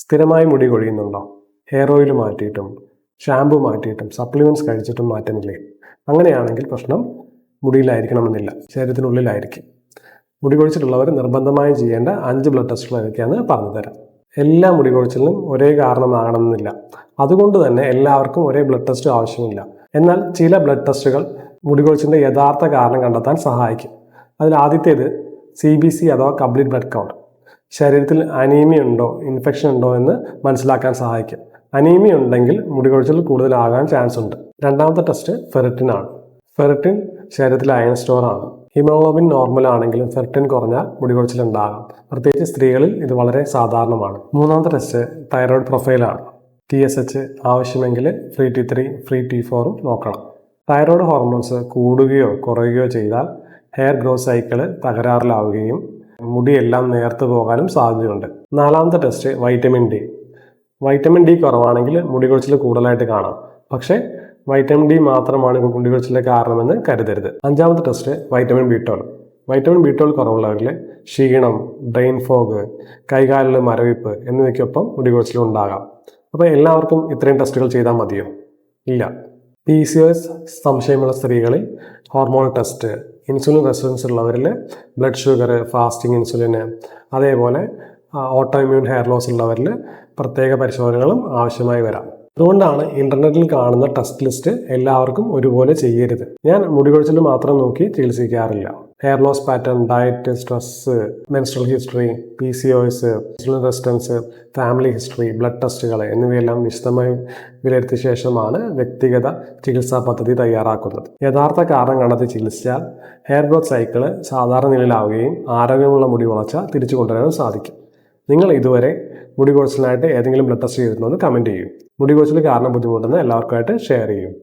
സ്ഥിരമായി മുടി കൊഴിയുന്നുണ്ടോ? ഹെയർ ഓയിൽ മാറ്റിയിട്ടും ഷാമ്പു മാറ്റിയിട്ടും സപ്ലിമെൻറ്റ്സ് കഴിച്ചിട്ടും മാറ്റുന്നില്ലേ? അങ്ങനെയാണെങ്കിൽ പ്രശ്നം മുടിയിലായിരിക്കണമെന്നില്ല, ശരീരത്തിനുള്ളിലായിരിക്കും. മുടി കൊഴിച്ചിലുള്ളവർ നിർബന്ധമായും ചെയ്യേണ്ട 5 ബ്ലഡ് ടെസ്റ്റുകൾ ഏതൊക്കെയാണെന്ന് പറഞ്ഞു തരാം. എല്ലാ മുടി കൊഴിച്ചിലിനും ഒരേ കാരണമാകണമെന്നില്ല. അതുകൊണ്ട് തന്നെ എല്ലാവർക്കും ഒരേ ബ്ലഡ് ടെസ്റ്റ് ആവശ്യമില്ല. എന്നാൽ ചില ബ്ലഡ് ടെസ്റ്റുകൾ മുടി കൊഴിച്ചിലിൻ്റെ യഥാർത്ഥ കാരണം കണ്ടെത്താൻ സഹായിക്കും. അതിൽ ആദ്യത്തേത് CBC അഥവാ കംപ്ലീറ്റ് ബ്ലഡ് കൗണ്ട്. ശരീരത്തിൽ അനീമിയ ഉണ്ടോ, ഇൻഫെക്ഷൻ ഉണ്ടോ എന്ന് മനസ്സിലാക്കാൻ സഹായിക്കും. അനീമിയ ഉണ്ടെങ്കിൽ മുടി കൊഴിച്ചിൽ കൂടുതലാകാൻ ചാൻസ് ഉണ്ട്. രണ്ടാമത്തെ ടെസ്റ്റ് ഫെറിറ്റിൻ ആണ്. ഫെറിറ്റിൻ ശരീരത്തിലെ അയൺ സ്റ്റോർ ആണ്. ഹീമോഗ്ലോബിൻ നോർമൽ ആണെങ്കിലും ഫെറിറ്റിൻ കുറഞ്ഞാൽ മുടി കൊഴിച്ചിൽ ഉണ്ടാകാം. പ്രത്യേകിച്ച് സ്ത്രീകളിൽ ഇത് വളരെ സാധാരണമാണ്. മൂന്നാമത്തെ ടെസ്റ്റ് തൈറോയ്ഡ് പ്രൊഫൈലാണ്. TSH ആവശ്യമെങ്കിൽ ഫ്രീ T3 ഫ്രീ T4 നോക്കണം. തൈറോയ്ഡ് ഹോർമോൺസ് കൂടുകയോ കുറയുകയോ ചെയ്താൽ ഹെയർ ഗ്രോത്ത് സൈക്കിള് തകരാറിലാവുകയും മുടിയെല്ലാം നേർത്ത് പോകാനും സാധ്യതയുണ്ട്. നാലാമത്തെ test vitamin D. Vitamin D കുറവാണെങ്കിൽ മുടി കൊഴിച്ചിൽ കൂടുതലായിട്ട് കാണാം. പക്ഷേ വൈറ്റമിൻ D മാത്രമാണ് മുടി കൊഴിച്ചിലിന്റെ കാരണമെന്ന് കരുതരുത്. അഞ്ചാമത്തെ test vitamin B12. Vitamin B12 കുറവുള്ളവരിൽ ക്ഷീണം, ബ്രെയിൻ ഫോഗ്, കൈകാലിൽ മരവിപ്പ് എന്നിവയ്ക്കൊപ്പം മുടി കൊഴിച്ചിൽ ഉണ്ടാകാം. അപ്പോൾ എല്ലാവർക്കും ഇത്രയും ടെസ്റ്റുകൾ ചെയ്താൽ മതിയോ? ഇല്ല. PCOS സംശയമുള്ള സ്ത്രീകളിൽ ഹോർമോൺ ടെസ്റ്റ്, ഇൻസുലിൻ റെസിസ്റ്റൻസ് ഉള്ളവരിൽ ബ്ലഡ് ഷുഗർ, ഫാസ്റ്റിംഗ് ഇൻസുലിന്, അതേപോലെ ഓട്ടോ ഇമ്മ്യൂൺ ഹെയർ ലോസ് ഉള്ളവരിൽ പ്രത്യേക പരിശോധനകളും ആവശ്യമായി വരാം. അതുകൊണ്ടാണ് ഇന്റർനെറ്റിൽ കാണുന്ന ടെസ്റ്റ് ലിസ്റ്റ് എല്ലാവർക്കും ഒരുപോലെ ചെയ്യരുത്. ഞാൻ മുടി കൊഴിച്ചിൽ മാത്രം നോക്കി ചികിത്സിക്കാറില്ല. Hair loss pattern, diet, stress, menstrual history, PCOS, insulin resistance, family history, blood ടെസ്റ്റുകൾ എന്നിവയെല്ലാം വിശദമായി വിലയിരുത്തിയ ശേഷമാണ് വ്യക്തിഗത ചികിത്സാ പദ്ധതി തയ്യാറാക്കുന്നത്. യഥാർത്ഥ കാരണം കണ്ടെത്തി ചികിത്സിച്ചാൽ ഹെയർ ഗ്രോത്ത് സൈക്കിള് സാധാരണ നിലയിലാവുകയും ആരോഗ്യമുള്ള മുടി വളർച്ച തിരിച്ചു കൊണ്ടുവരാനും സാധിക്കും. നിങ്ങൾ ഇതുവരെ മുടി കൊഴിച്ചിലിനായിട്ട് ഏതെങ്കിലും ബ്ലഡ് ടെസ്റ്റ് ചെയ്തിട്ടുണ്ടോ എന്ന് കമൻറ്റ് ചെയ്യൂ. മുടി കൊഴിച്ചിൽ കാരണം ബുദ്ധിമുട്ടുന്ന എല്ലാവർക്കുമായിട്ട് ഷെയർ ചെയ്യും.